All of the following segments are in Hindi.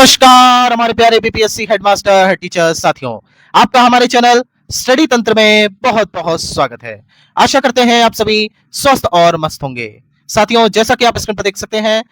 नमस्कार हमारे प्यारे बीपीएससी हेडमास्टर हेड टीचर साथियों, आपका हमारे चैनल स्टडी तंत्र में बहुत बहुत स्वागत है। आशा करते हैं आप सभी स्वस्थ और मस्त होंगे। साथियों, जैसा कि आप स्क्रीन पर देख सकते हैं,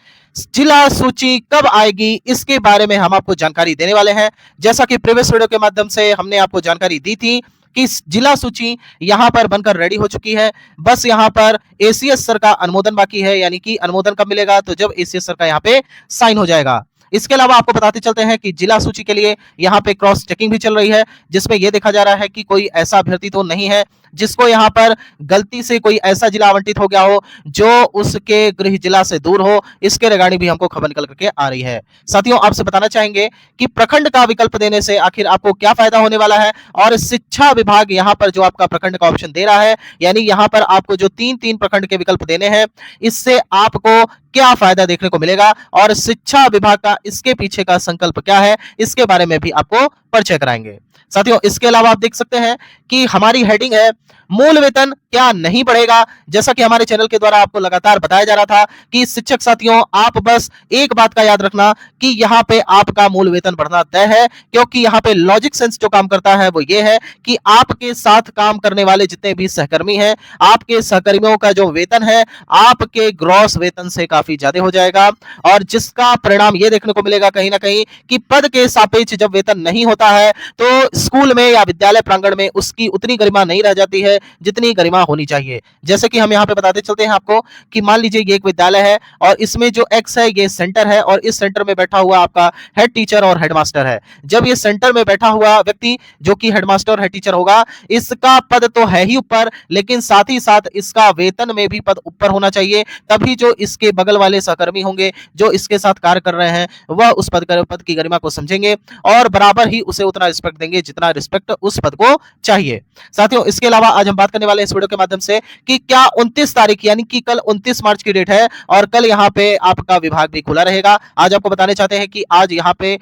जिला सूची कब आएगी इसके बारे में हम आपको जानकारी देने वाले हैं। जैसा कि प्रीवियस वीडियो के माध्यम से हमने आपको जानकारी दी थी कि जिला सूची यहां पर बनकर रेडी हो चुकी है। बस यहां पर एसीएस सर का अनुमोदन बाकी है, यानी कि अनुमोदन कब मिलेगा, तो जब एसीएस सर का यहां पे साइन हो जाएगा। इसके अलावा आपको बताते चलते हैं कि जिला सूची के लिए यहां पे क्रॉस चेकिंग भी चल रही है, जिसमें यह देखा जा रहा है कि कोई ऐसा अभ्यर्थी तो नहीं है जिसको यहां पर गलती से कोई ऐसा जिला आवंटित हो गया हो जो उसके गृह जिला से दूर हो। इसके रिगार्डिंग भी हमको खबर निकल करके आ रही है। साथियों, आपसे बताना चाहेंगे कि प्रखंड का विकल्प देने से आखिर आपको क्या फायदा होने वाला है, और शिक्षा विभाग यहां पर जो आपका प्रखंड का ऑप्शन दे रहा है, यानी यहां पर आपको जो तीन तीन प्रखंड के विकल्प देने हैं, इससे आपको क्या फायदा देखने को मिलेगा और शिक्षा विभाग का इसके पीछे का संकल्प क्या है, इसके बारे में भी आपको परिचय कराएंगे। साथियों, इसके अलावा आप देख सकते हैं कि हमारी हेडिंग है मूल वेतन क्या नहीं बढ़ेगा। जैसा कि हमारे चैनल के द्वारा आपको लगातार बताया जा रहा था कि शिक्षक साथियों, आप बस एक बात का याद रखना कि यहाँ पे आपका मूल वेतन बढ़ना तय है, क्योंकि यहाँ पे लॉजिक सेंस जो काम करता है वो ये है कि आपके साथ काम करने वाले जितने भी सहकर्मी हैं, आपके सहकर्मियों का जो वेतन है आपके ग्रॉस वेतन से काफी ज्यादा हो जाएगा, और जिसका परिणाम ये देखने को मिलेगा कहीं ना कहीं कि पद के सापेक्ष जब वेतन नहीं होता है तो स्कूल में या विद्यालय प्रांगण में उसकी उतनी गरिमा नहीं रह जाती है जितनी गरिमा होनी चाहिए। जैसे कि हम यहाँ पे बताते चलते हैं आपको कि मान लीजिए ये एक विद्यालय है और इसमें जो एक्स है ये सेंटर है, और इस सेंटर में बैठा हुआ आपका हेड टीचर और हेडमास्टर है। जब ये सेंटर में बैठा हुआ व्यक्ति जो कि हेडमास्टर और हेड टीचर होगा, इसका पद तो है ही ऊपर, लेकिन साथ ही साथ इसका वेतन में भी पद ऊपर होना चाहिए, तभी जो इसके बगल वाले सहकर्मी होंगे जो इसके साथ कार्य कर रहे हैं वह उस पद की गरिमा को समझेंगे और बराबर ही उसे उतना रिस्पेक्ट देंगे जितना रिस्पेक्ट उस पद को चाहिए। साथियों, इसके अलावा आज हम बात करने वाले हैं इस वीडियो के माध्यम से कि क्या 29 तारीख यानी कि कल 29 मार्च की डेट है और कल यहाँ पे आपका विभाग भी खुला रहेगा। आज आपको बताने चाहते हैं कि आज यहाँ पे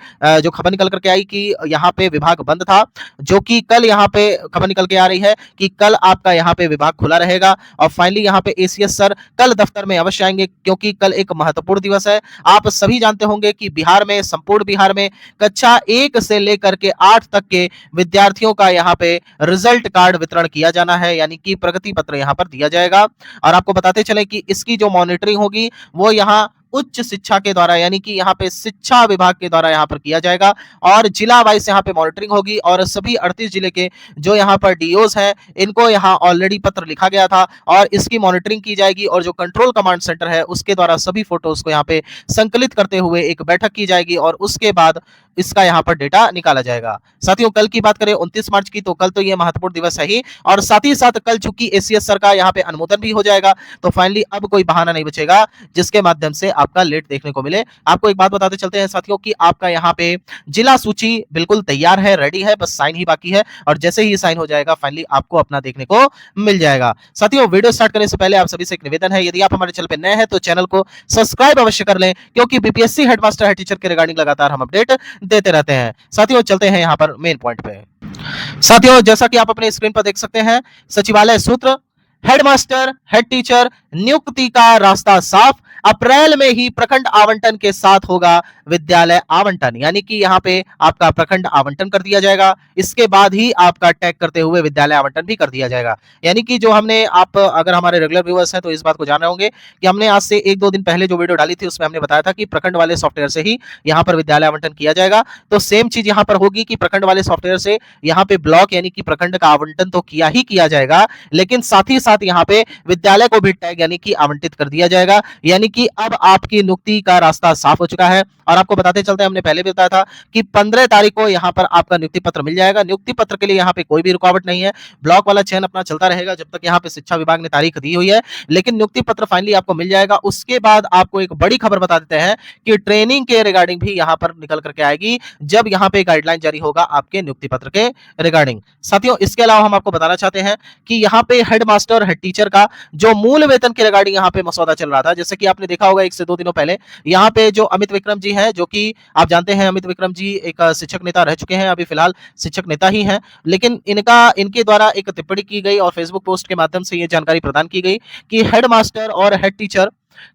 जो खबर निकल करके आई कि यहाँ पे विभाग बंद था, जो कि कल यहाँ पे खबर निकल के आ रही है कि कल आपका यहाँ पे विभाग खुला रहेगा। और फाइनली यहाँ पे एसीएस सर कल दफ्तर में अवश्य आएंगे, क्योंकि कल एक महत्वपूर्ण दिवस है। आप सभी जानते होंगे कि बिहार में, संपूर्ण बिहार में कक्षा 1 से लेकर के 8 तक के विद्यार्थियों का यहाँ पे रिजल्ट कार्ड वितरण किया जाना है, यानी कि प्रगति पत्र यहाँ पर दिया जाएगा। और आपको बताते चले कि इसकी जो मॉनिटरिंग होगी वो यहाँ उच्च शिक्षा के द्वारा, यानी कि यहाँ पे शिक्षा विभाग के द्वारा यहाँ पर किया जाएगा, और जिला वाइज यहाँ पे मॉनिटरिंग होगी। और सभी 38 जिले के जो यहाँ पर डीओज हैं इनको यहाँ ऑलरेडी पत्र लिखा गया था और इसकी मॉनिटरिंग की जाएगी, और जो कंट्रोल कमांड सेंटर है उसके द्वारा सभी फोटोज को यहाँ पे संकलित करते हुए एक बैठक की जाएगी और उसके बाद इसका यहाँ पर डेटा निकाला जाएगा। साथियों, कल की बात करें 29 मार्च की, तो कल तो ये महत्वपूर्ण दिवस है ही, और साथ ही साथ कल चूंकि एसीएस सर का यहाँ पे अनुमोदन भी हो जाएगा, तो फाइनली अब कोई बहाना नहीं बचेगा जिसके माध्यम से आपका लेट देखने को मिले। आपको एक बात बताते चलते हैं साथियों कि आपका यहाँ पे जिला सूची बिल्कुल तैयार है, रेडी है, बस साइन ही बाकी है, और जैसे ही साइन हो जाएगा फाइनली आपको अपना देखने को मिल जाएगा। साथियों, वीडियो स्टार्ट करने से पहले आप सभी से एक निवेदन है, यदि आप हमारे चैनल पे नए हैं तो चैनल को सब्सक्राइब अवश्य कर लें, क्योंकि बीपीएससी हेडमास्टर हेड टीचर के रिगार्डिंग लगातार हम अपडेट देते रहते हैं। साथियों, चलते हैं यहाँ पर मेन पॉइंट पे। साथियों, जैसा कि आप अपने स्क्रीन पर देख सकते हैं, सचिवालय सूत्र, हेडमास्टर हेड टीचर नियुक्ति का रास्ता साफ, अप्रैल में ही प्रखंड आवंटन के साथ होगा विद्यालय आवंटन, यानी कि यहाँ पे आपका प्रखंड आवंटन कर दिया जाएगा, इसके बाद ही आपका टैग करते हुए विद्यालय आवंटन भी कर दिया जाएगा। यानी कि जो हमने, आप अगर हमारे रेगुलर व्यूअर्स हैं तो इस बात को जान रहे होंगे कि हमने आज से 1-2 दिन पहले जो वीडियो डाली थी उसमें हमने बताया था कि प्रखंड वाले सॉफ्टवेयर से ही यहाँ पर विद्यालय आवंटन किया जाएगा। तो सेम चीज यहाँ पर होगी कि प्रखंड वाले सॉफ्टवेयर से यहाँ पे ब्लॉक यानी कि प्रखंड का आवंटन तो किया ही किया जाएगा, लेकिन साथ ही साथ यहाँ पे विद्यालय को भी टैग यानी कि आवंटित कर दिया जाएगा। यानी कि अब आपकी नियुक्ति का रास्ता साफ हो चुका है। और आपको बताते चलते हैं, हमने पहले भी बताया था कि 15 तारीख को यहाँ पर आपका नियुक्ति पत्र मिल जाएगा। नियुक्ति पत्र के लिए यहाँ पे कोई भी रुकावट नहीं है, ब्लॉक वाला चयन अपना चलता रहेगा जब तक यहाँ पे शिक्षा विभाग ने तारीख दी हुई है, लेकिन नियुक्ति पत्र फाइनली आपको मिल जाएगा। उसके बाद आपको एक बड़ी खबर बता देते हैं कि ट्रेनिंग के रिगार्डिंग भी यहाँ पर निकल करके आएगी, जब यहाँ पे गाइडलाइन जारी होगा आपके नियुक्ति पत्र के रिगार्डिंग। साथियों, इसके अलावा हम आपको बताना चाहते हैं कि यहाँ पे हेडमास्टर और हेड टीचर का जो मूल वेतन के रिगार्डिंग यहाँ पे मसौदा चल रहा था, जैसे कि आपने देखा होगा 1 से 2 दिनों पहले यहाँ पे जो अमित विक्रम जी हैं, जो कि आप जानते हैं अमित विक्रम जी एक शिक्षक नेता रह चुके हैं, अभी फिलहाल शिक्षक नेता ही हैं, लेकिन इनके द्वारा एक टिप्पणी की गई और फेसबुक पोस्ट के माध्यम से ये जानकारी प्रदान की गई कि हेडमास्टर और हेड टीचर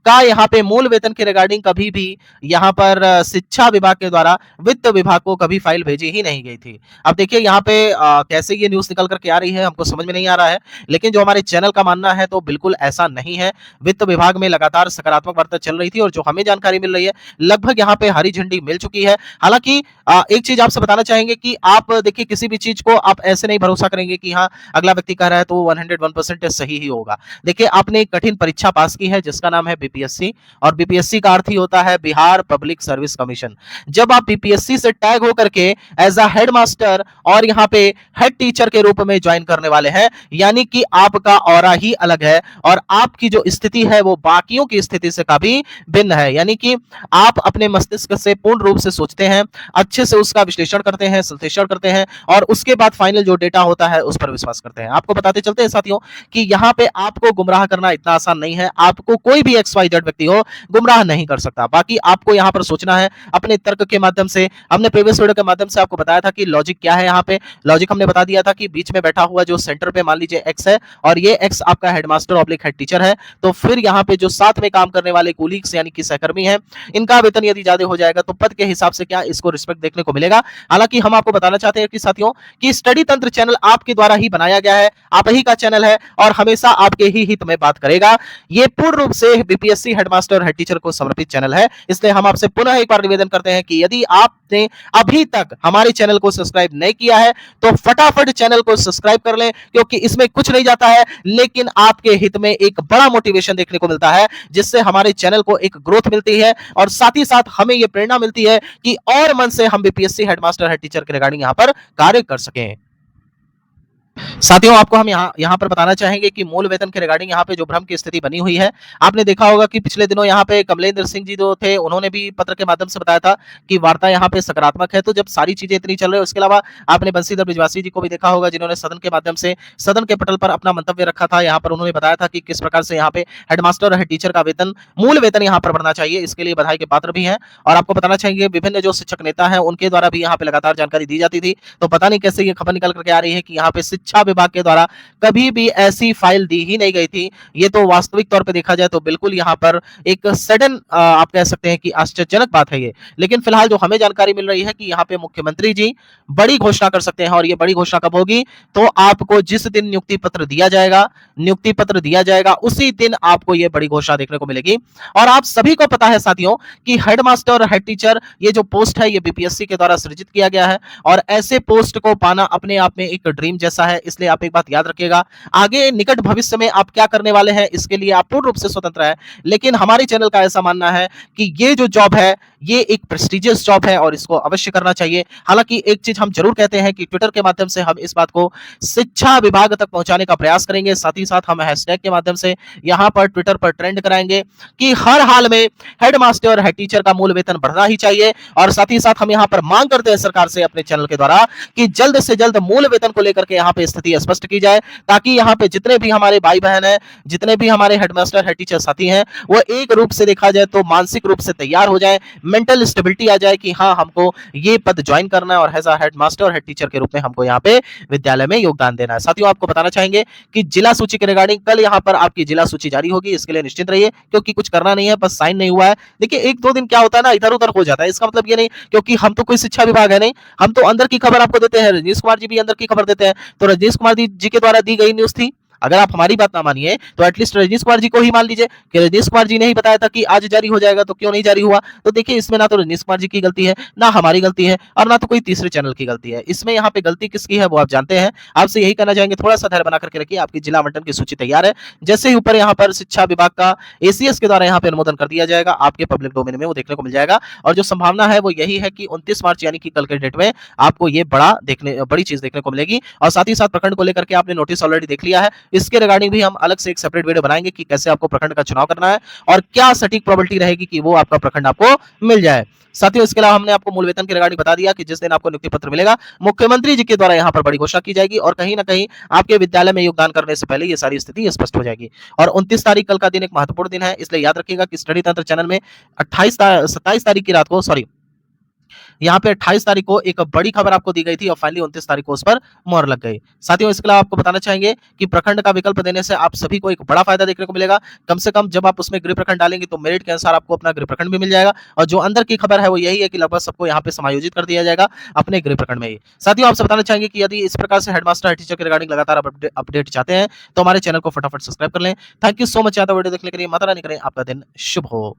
का यहाँ पे मूल वेतन के रिगार्डिंग कभी भी यहाँ पर शिक्षा विभाग के द्वारा वित्त विभाग को कभी फाइल भेजी ही नहीं गई थी। अब देखिए यहाँ पे कैसे ये न्यूज़ निकल कर के आ रही है हमको समझ में नहीं आ रहा है, लेकिन जो हमारे चैनल का मानना है तो बिल्कुल ऐसा नहीं है। वित्त विभाग में लगातार सकारात्मक वार्ता चल रही थी और जो हमें जानकारी मिल रही है लगभग यहाँ पे हरी झंडी मिल चुकी है। हालांकि एक चीज आपसे बताना चाहेंगे कि आप देखिए किसी भी चीज को आप ऐसे नहीं भरोसा करेंगे कि हाँ अगला व्यक्ति कह रहा है तो 101% सही ही होगा। देखिए आपने एक कठिन परीक्षा पास की है जिसका नाम है बीपीएससी, और बीपीएससी का अर्थ ही होता है बिहार पब्लिक सर्विस कमीशन। जब आप बीपीएससी से टैग होकर के एज अ हेड मास्टर और यहाँ पे हेड टीचर के रूप में ज्वाइन करने वाले हैं, यानी कि आपका ऑरा ही अलग है और आपकी जो स्थिति है वो बाकियों की स्थिति से काफी भिन्न है। यानी कि आप अपने मस्तिष्क से पूर्ण रूप से सोचते हैं, अच्छे से उसका विश्लेषण करते हैं, संश्लेषण करते हैं और उसके बाद फाइनल जो डेटा होता है उस पर विश्वास करते हैं। आपको बताते चलते हैं साथियों कि यहाँ पे आपको गुमराह करना इतना आसान नहीं है। आपको कोई भी XYZ व्यक्ति हो गुमराह नहीं कर सकता। बाकी आपको यहाँ पर सोचना है अपने तर्क के माध्यम से। हमने प्रीवियस वीडियो के माध्यम से आपको बताया था कि लॉजिक क्या है। यहाँ पे लॉजिक हमने बता दिया था कि बीच में बैठा हुआ जो सेंटर पे मान लीजिए X है और ये X आपका हेडमास्टर ऑब्लिक हेड टीचर है, तो फिर यहाँ पे जो साथ में काम करने वाले कोलीग्स यानी कि सहकर्मी हैं, इनका वेतन यदि ज्यादा हो जाएगा तो पद के हिसाब से क्या इसको रिस्पेक्ट देखने को मिलेगा। हालांकि हम आपको बताना चाहते हैं कि साथियों कि स्टडी तंत्र चैनल आपके द्वारा ही बनाया गया है, आप ही का चैनल है और हमेशा आपके ही हित में बात करेगा। ये पूर्ण रूप से बीपीएससी हेडमास्टर और हेड टीचर को समर्पित चैनल है। इसलिए हम आपसे पुनः एक बार निवेदन करते हैं कि यदि आपने अभी तक हमारे चैनल को सब्सक्राइब नहीं किया है तो फटाफट चैनल को सब्सक्राइब कर लें, क्योंकि इसमें कुछ नहीं जाता है लेकिन आपके हित में एक बड़ा मोटिवेशन देखने को मिलता है, जिससे हमारे चैनल को एक ग्रोथ मिलती है और साथ ही साथ हमें यह प्रेरणा मिलती है कि और मन से हम बीपीएससी हेडमास्टर हेड टीचर के रिगार्डिंग यहां पर कार्य कर सकें। साथियों आपको हम यहाँ पर बताना चाहेंगे कि मूल वेतन के रिगार्डिंग यहाँ पे जो भ्रम की स्थिति बनी हुई है, आपने देखा होगा कि पिछले दिनों यहाँ पे कमलेंद्र सिंह जी जो थे उन्होंने भी पत्र के माध्यम से बताया था कि वार्ता यहाँ पे सकारात्मक है। तो जब सारी चीजें इतनी चल रही है, उसके अलावा आपने बंशीधर ब्रिजवासी जी को भी देखा होगा जिन्होंने सदन के माध्यम से सदन के पटल पर अपना मंतव्य रखा था। यहाँ पर उन्होंने बताया था कि किस प्रकार से यहाँ पे हेडमास्टर और हेड टीचर का वेतन मूल वेतन यहाँ पर बढ़ना चाहिए, इसके लिए बधाई के पात्र भी है। और आपको बताना चाहेंगे विभिन्न जो शिक्षक नेता है उनके द्वारा भी यहाँ पे लगातार जानकारी दी जाती थी, तो पता नहीं कैसे ये खबर निकल करके आ रही है कि यहाँ पे शिक्षा विभाग के द्वारा कभी भी ऐसी फाइल दी ही नहीं गई थी। ये तो वास्तविक तौर पे देखा जाए तो बिल्कुल यहाँ पर एक सडन आप कह सकते हैं कि आश्चर्यजनक बात है ये। लेकिन फिलहाल जो हमें जानकारी मिल रही है कि यहाँ पे मुख्यमंत्री जी बड़ी घोषणा कर सकते हैं, और ये बड़ी घोषणा कब होगी, तो आपको जिस दिन नियुक्ति पत्र दिया जाएगा उसी दिन आपको ये बड़ी घोषणा देखने को मिलेगी। और आप सभी को पता है साथियों कि हेडमास्टर और हेड टीचर ये जो पोस्ट है ये बीपीएससी के द्वारा सृजित किया गया है, और ऐसे पोस्ट को पाना अपने आप में एक ड्रीम जैसा है। इसलिए आप एक बात याद रखिएगा, आगे निकट भविष्य में आप क्या करने वाले हैं इसके लिए आप पूर्ण रूप से स्वतंत्र है, लेकिन हमारे चैनल का ऐसा मानना है कि ये जो जॉब है ये एक प्रेस्टिजियस जॉब है और इसको अवश्य करना चाहिए। हालांकि एक चीज हम जरूर कहते हैं कि ट्विटर के माध्यम से हम इस बात को शिक्षा विभाग तक पहुंचाने का प्रयास करेंगे, साथ ही साथ हम हैशटैग के माध्यम से यहां पर ट्विटर पर ट्रेंड कराएंगे कि हर हाल में हेडमास्टर और हेड टीचर का मूल वेतन बढ़ना ही चाहिए। और साथ ही साथ हम यहां पर मांग करते हैं सरकार से अपने चैनल के द्वारा कि जल्द से जल्द मूल वेतन को लेकर के यहां पे स्थिति स्पष्ट की जाए, ताकि यहाँ पे जितने भी हमारे भाई बहन हैं, जितने भी हमारे हेडमास्टर हेड टीचर साथी हैं, वो एक रूप से देखा जाए तो मानसिक रूप से तैयार हो जाए, मेंटल स्टेबिलिटी आ जाए कि हाँ हमको ये पद ज्वाइन करना है और एज अ हेडमास्टर और हेड टीचर के रूप में हमको यहाँ पे विद्यालय में योगदान देना है। साथियों आपको बताना चाहेंगे कि जिला सूची के रिगार्डिंग कल यहाँ पर आपकी जिला सूची जारी होगी, इसके लिए निश्चिंत रहिए, क्योंकि कुछ करना नहीं है, बस साइन नहीं हुआ है। देखिए एक दो दिन क्या होता है ना, इधर उधर हो जाता है, इसका मतलब ये नहीं, क्योंकि हम तो कोई शिक्षा विभाग है नहीं, हम तो अंदर की खबर आपको देते हैं। रजनीश कुमार जी भी अंदर की खबर देते हैं, तो रजनीश कुमार जी के द्वारा दी गई न्यूज थी। अगर आप हमारी बात ना मानिए तो एटलीस्ट रजनीश कुमार जी को ही मान लीजिए कि रजनीश कुमार जी ने ही बताया था कि आज जारी हो जाएगा, तो क्यों नहीं जारी हुआ। तो देखिए इसमें ना तो रजनीश कुमार जी की गलती है, ना हमारी गलती है, और ना तो कोई तीसरे चैनल की गलती है। इसमें यहाँ पे गलती किसकी है वो आप जानते हैं। आपसे यही कहना चाहेंगे, थोड़ा सा धैर्य बना करके रखिए, आपकी जिला आवंटन की सूची तैयार है। जैसे ही ऊपर यहाँ पर शिक्षा विभाग का एसीएस के द्वारा यहाँ पे अनुमोदन कर दिया जाएगा, आपके पब्लिक डोमेन में वो देखने को मिल जाएगा। और जो संभावना है वो यही है कि 29 मार्च यानी कि कल के डेट में आपको ये बड़ी चीज देखने को मिलेगी। और साथ ही साथ प्रखंड को लेकर के आपने नोटिस ऑलरेडी देख लिया है, इसके रिगार्डिंग भी हम अलग से एक सेपरेट वीडियो बनाएंगे कि कैसे आपको प्रखंड का चुनाव करना है और क्या सटीक प्रोबेबिलिटी रहेगी कि वो आपका प्रखंड आपको मिल जाए। साथियों इसके अलावा हमने आपको मूल वेतन के रिगार्डिंग बता दिया कि जिस दिन आपको नियुक्ति पत्र मिलेगा मुख्यमंत्री जी के द्वारा यहाँ पर बड़ी घोषणा की जाएगी, और कहीं ना कहीं आपके विद्यालय में योगदान करने से पहले ये सारी स्थिति स्पष्ट हो जाएगी। और 29 तारीख कल का दिन एक महत्वपूर्ण दिन है, इसलिए याद रखिएगा कि स्टडी तंत्र चैनल में 27 तारीख की रात को यहाँ पे 28 तारीख को एक बड़ी खबर आपको दी गई थी और फाइनली 29 तारीख को उस पर मोहर लग गई। साथियों, इसके अलावा आपको बताना चाहेंगे कि प्रखंड का विकल्प देने से आप सभी को एक बड़ा फायदा देखने को मिलेगा। कम से कम जब आप उसमें गृह प्रखंड डालेंगे तो मेरिट के अनुसार आपको अपना गृह प्रखंड भी मिल जाएगा और जो अंदर की खबर है वो यही है कि लगभग सबको यहाँ पे समायोजित कर दिया जाएगा अपने गृह प्रखंड में ही। साथियों, आपसे बताना चाहेंगे कि यदि इस प्रकार से हेडमास्टर टीचर के रिगार्डिंग लगातार अपडेट चाहते हैं तो हमारे चैनल को फटाफट सब्सक्राइब कर लें। Thank you so much. Video देखने के लिए माता रानी करें आपका दिन शुभ हो।